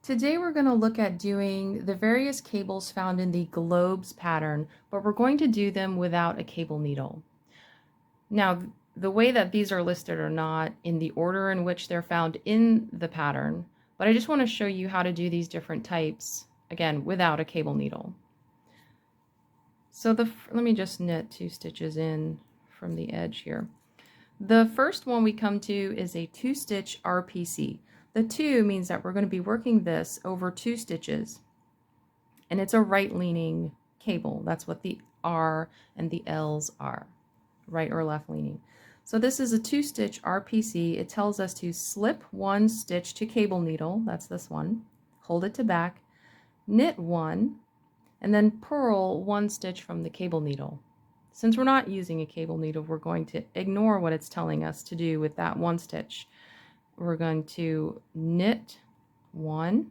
Today we're going to look at doing the various cables found in the globes pattern, but we're going to do them without a cable needle. Now, the way that these are listed are not in the order in which they're found in the pattern, but I just want to show you how to do these different types, again, without a cable needle. So let me just knit 2 stitches in from the edge here. The first one we come to is a 2-stitch RPC. The 2 means that we're going to be working this over 2 stitches, and it's a right-leaning cable. That's what the R and the L's are, right or left leaning. So this is a 2-stitch RPC. It tells us to slip 1 stitch to cable needle, that's this one, hold it to back, knit 1, and then purl 1 stitch from the cable needle. Since we're not using a cable needle, we're going to ignore what it's telling us to do with that 1 stitch. We're going to knit 1,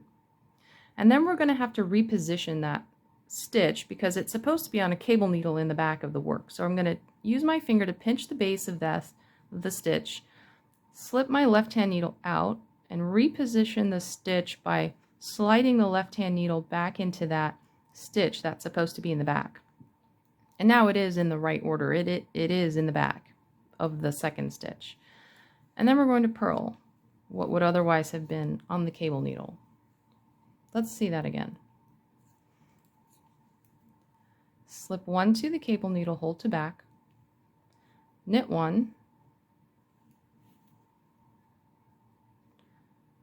and then we're going to have to reposition that stitch because it's supposed to be on a cable needle in the back of the work. So I'm going to use my finger to pinch the base of the stitch, slip my left-hand needle out, and reposition the stitch by sliding the left-hand needle back into that stitch that's supposed to be in the back. And now it is in the right order. It is in the back of the second stitch. And then we're going to purl what would otherwise have been on the cable needle. Let's see that again. Slip 1 to the cable needle, hold to back, knit 1.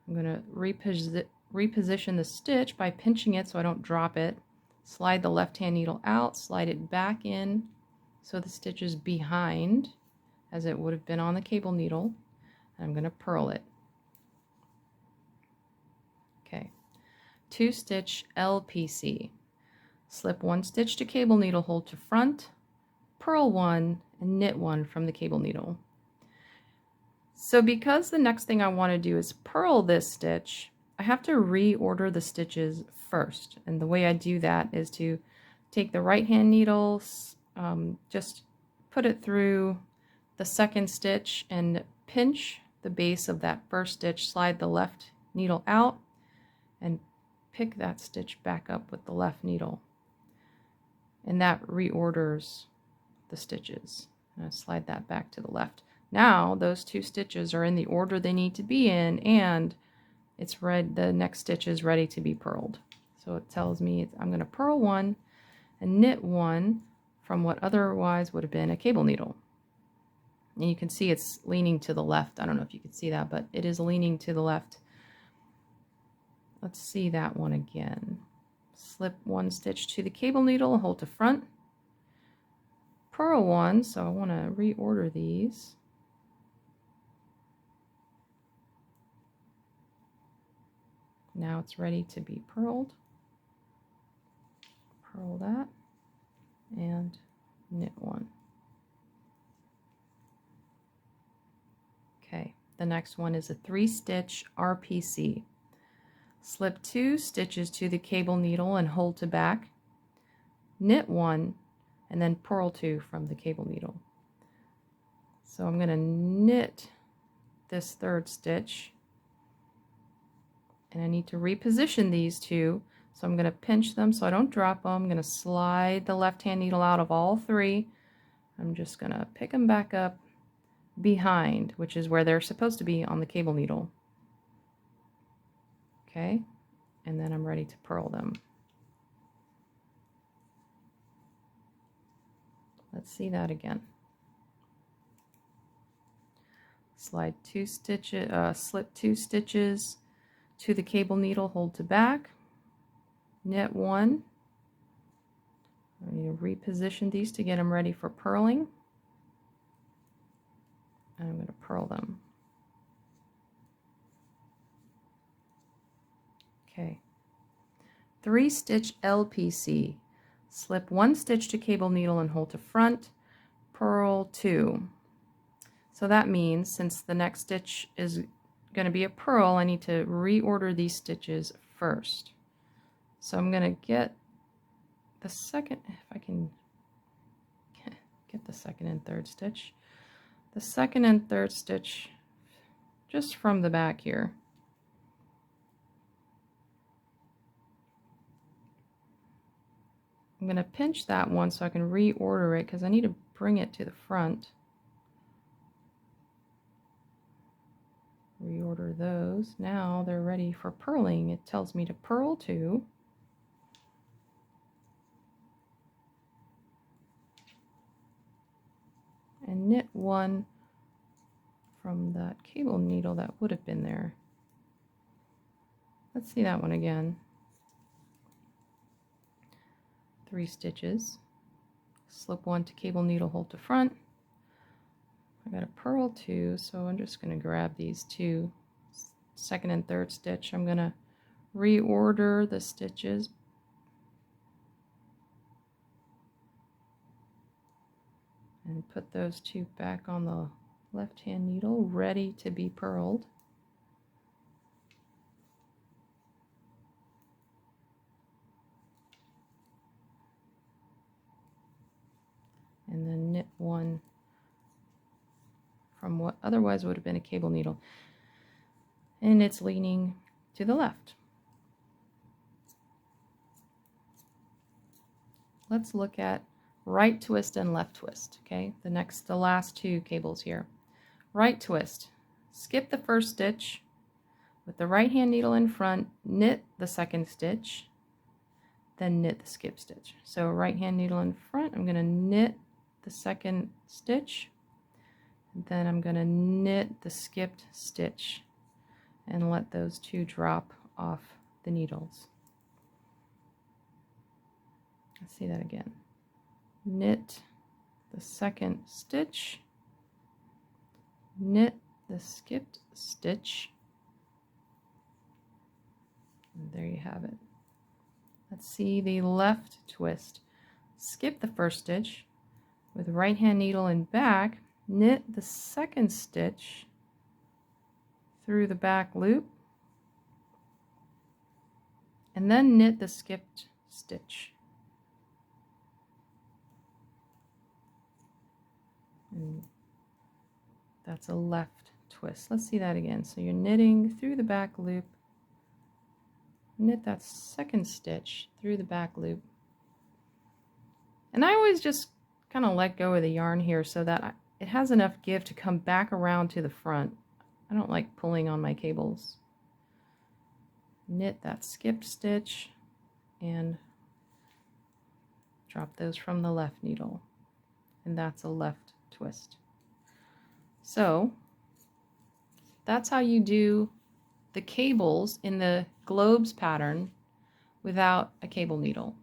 I'm going to reposition the stitch by pinching it so I don't drop it. Slide the left-hand needle out, slide it back in so the stitch is behind as it would have been on the cable needle. And I'm going to purl it. Okay, 2-stitch LPC. Slip 1 stitch to cable needle, hold to front, purl 1, and knit 1 from the cable needle. So because the next thing I want to do is purl this stitch, I have to reorder the stitches first. And the way I do that is to take the right-hand needle, just put it through the second stitch and pinch the base of that first stitch, slide the left needle out, and pick that stitch back up with the left needle. And that reorders the stitches. And I slide that back to the left. Now those 2 stitches are in the order they need to be in, and the next stitch is ready to be purled. So it tells me I'm going to purl 1 and knit 1 from what otherwise would have been a cable needle. And you can see it's leaning to the left. I don't know if you can see that, but it is leaning to the left. Let's see that one again. Slip 1 stitch to the cable needle, hold to front, purl 1, so I want to reorder these. Now it's ready to be purled. Purl that and knit 1. Okay, the next one is a 3-stitch RPC. Slip 2 stitches to the cable needle and hold to back, knit 1, and then purl 2 from the cable needle. So I'm going to knit this 3rd stitch, and I need to reposition these 2. So I'm going to pinch them so I don't drop them. I'm going to slide the left-hand needle out of all 3. I'm just going to pick them back up behind, which is where they're supposed to be on the cable needle. Okay, and then I'm ready to purl them. Let's see that again. Slide 2 stitches, slip 2 stitches to the cable needle, hold to back, knit 1. I need to reposition these to get them ready for purling. And I'm going to purl them. Okay, 3-stitch LPC. Slip 1 stitch to cable needle and hold to front, purl 2. So that means since the next stitch is going to be a purl, I need to reorder these stitches first. So I'm going to get the second, if I can get the second and third stitch. The second and third stitch just from the back here. I'm going to pinch that one so I can reorder it because I need to bring it to the front. Reorder those. Now they're ready for purling. It tells me to purl 2. And knit 1 from that cable needle that would have been there. Let's see that one again. 3 stitches. Slip 1 to cable needle, hold to front. I got a purl 2, so I'm just going to grab these 2 second and third stitch. I'm going to reorder the stitches and put those 2 back on the left hand needle, ready to be purled. And then knit 1 from what otherwise would have been a cable needle. And it's leaning to the left. Let's look at right twist and left twist, okay? The last 2 cables here. Right twist. Skip the first stitch with the right hand needle in front, knit the second stitch, then knit the skip stitch. So right hand needle in front, I'm going to knit the second stitch, then I'm going to knit the skipped stitch and let those 2 drop off the needles. Let's see that again. Knit the second stitch, knit the skipped stitch, and there you have it. Let's see the left twist. Skip the first stitch with right hand needle in back, knit the second stitch through the back loop, and then knit the skipped stitch. And that's a left twist. Let's see that again. So you're knitting through the back loop, knit that second stitch through the back loop. And I always just kind of let go of the yarn here so that it has enough give to come back around to the front. I don't like pulling on my cables. Knit that skipped stitch and drop those from the left needle. And that's a left twist. So that's how you do the cables in the globes pattern without a cable needle.